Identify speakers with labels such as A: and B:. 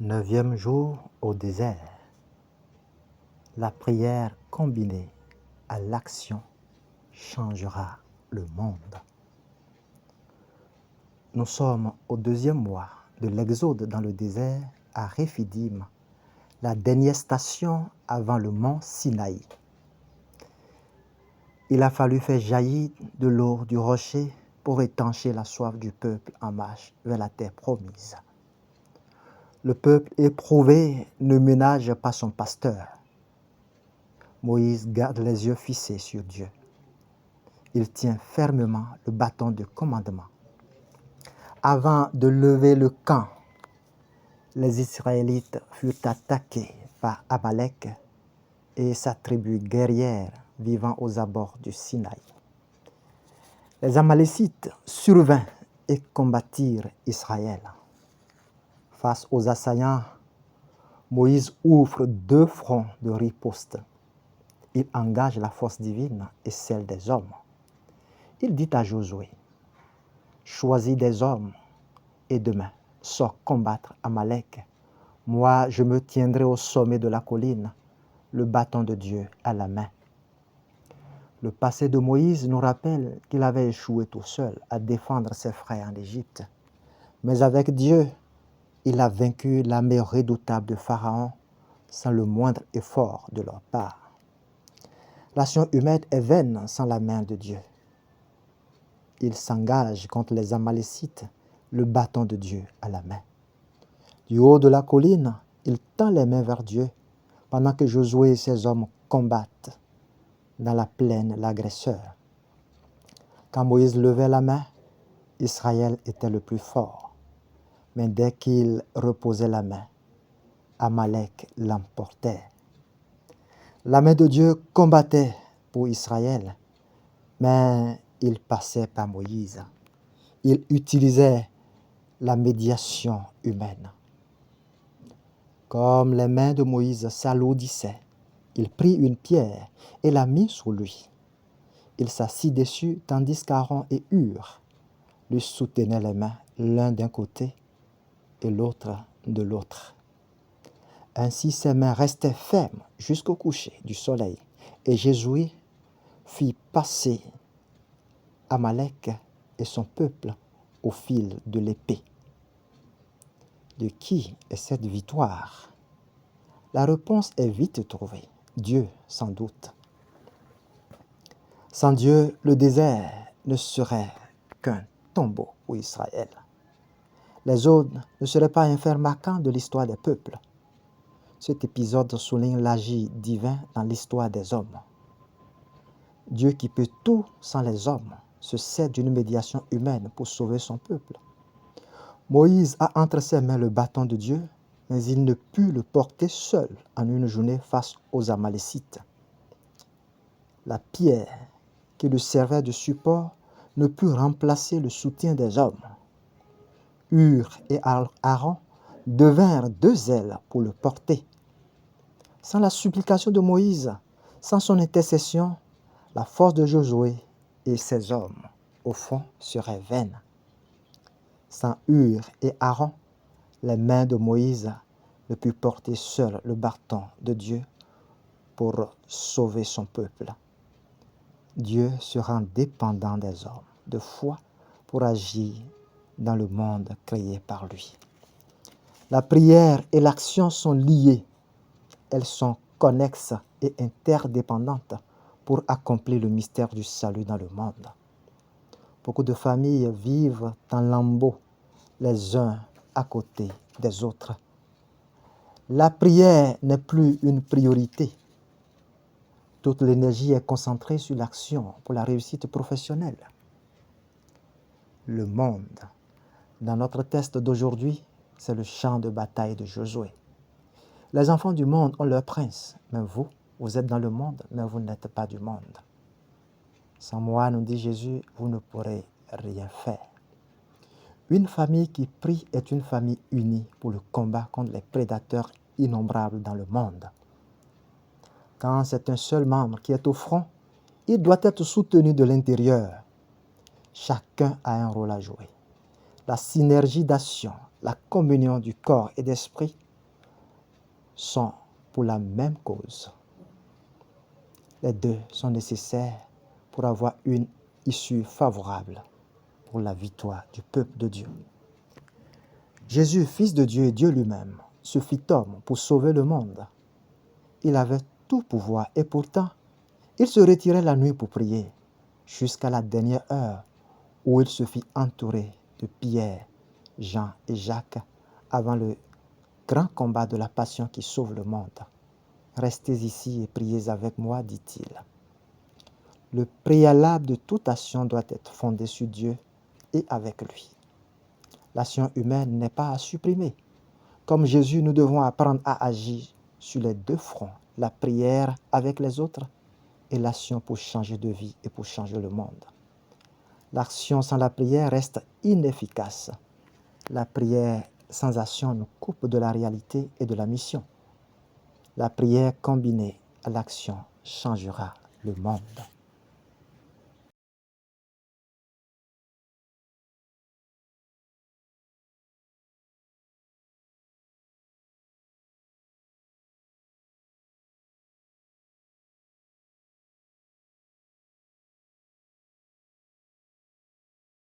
A: Neuvième jour au désert. La prière combinée à l'action changera le monde. Nous sommes au deuxième mois de l'exode dans le désert à Réphidim, la dernière station avant le mont Sinaï. Il a fallu faire jaillir de l'eau du rocher pour étancher la soif du peuple en marche vers la terre promise. Le peuple éprouvé ne ménage pas son pasteur. Moïse garde les yeux fixés sur Dieu. Il tient fermement le bâton de commandement. Avant de lever le camp, les Israélites furent attaqués par Amalek et sa tribu guerrière vivant aux abords du Sinaï. Les Amalécites survinrent et combattirent Israël. Face aux assaillants, Moïse ouvre deux fronts de riposte. Il engage la force divine et celle des hommes. Il dit à Josué, « Choisis des hommes et demain, sors combattre Amalek. Moi, je me tiendrai au sommet de la colline, le bâton de Dieu à la main. » Le passé de Moïse nous rappelle qu'il avait échoué tout seul à défendre ses frères en Égypte. Mais avec Dieu, il a vaincu l'armée redoutable de Pharaon sans le moindre effort de leur part. L'action humaine est vaine sans la main de Dieu. Il s'engage contre les Amalécites, le bâton de Dieu à la main. Du haut de la colline, il tend les mains vers Dieu, pendant que Josué et ses hommes combattent dans la plaine l'agresseur. Quand Moïse levait la main, Israël était le plus fort. Mais dès qu'il reposait la main, Amalek l'emportait. La main de Dieu combattait pour Israël, mais il passait par Moïse. Il utilisait la médiation humaine. Comme les mains de Moïse s'alourdissaient, il prit une pierre et la mit sur lui. Il s'assit dessus tandis qu'Aaron et Hur lui soutenaient les mains l'un d'un côté et l'autre de l'autre. Ainsi ses mains restaient fermes jusqu'au coucher du soleil et Josué fit passer Amalek et son peuple au fil de l'épée. De qui est cette victoire? La réponse est vite trouvée. Dieu, sans doute. Sans Dieu, le désert ne serait qu'un tombeau pour Israël. L'exode ne serait pas un fait marquant de l'histoire des peuples. Cet épisode souligne l'agir divin dans l'histoire des hommes. Dieu qui peut tout sans les hommes se sert d'une médiation humaine pour sauver son peuple. Moïse a entre ses mains le bâton de Dieu, mais il ne put le porter seul en une journée face aux Amalécites. La pierre qui lui servait de support ne put remplacer le soutien des hommes. Hur et Aaron devinrent deux ailes pour le porter. Sans la supplication de Moïse, sans son intercession, la force de Josué et ses hommes, au fond, serait vaine. Sans Hur et Aaron, les mains de Moïse ne purent porter seul le bâton de Dieu pour sauver son peuple. Dieu se rend dépendant des hommes de foi pour agir dans le monde créé par lui. La prière et l'action sont liées. Elles sont connexes et interdépendantes pour accomplir le mystère du salut dans le monde. Beaucoup de familles vivent en lambeaux, les uns à côté des autres. La prière n'est plus une priorité. Toute l'énergie est concentrée sur l'action pour la réussite professionnelle. Le monde, dans notre texte d'aujourd'hui, c'est le champ de bataille de Josué. Les enfants du monde ont leur prince, mais vous, vous êtes dans le monde, mais vous n'êtes pas du monde. Sans moi, nous dit Jésus, vous ne pourrez rien faire. Une famille qui prie est une famille unie pour le combat contre les prédateurs innombrables dans le monde. Quand c'est un seul membre qui est au front, il doit être soutenu de l'intérieur. Chacun a un rôle à jouer. La synergie d'action, la communion du corps et d'esprit sont pour la même cause. Les deux sont nécessaires pour avoir une issue favorable pour la victoire du peuple de Dieu. Jésus, Fils de Dieu et Dieu lui-même, se fit homme pour sauver le monde. Il avait tout pouvoir et pourtant, il se retirait la nuit pour prier jusqu'à la dernière heure où il se fit entourer de Pierre, Jean et Jacques avant le grand combat de la passion qui sauve le monde. Restez ici et priez avec moi, dit-il. Le préalable de toute action doit être fondé sur Dieu et avec lui. L'action humaine n'est pas à supprimer. Comme Jésus, nous devons apprendre à agir sur les deux fronts, la prière avec les autres et l'action pour changer de vie et pour changer le monde. L'action sans la prière reste inefficace. La prière sans action nous coupe de la réalité et de la mission. La prière combinée à l'action changera le monde.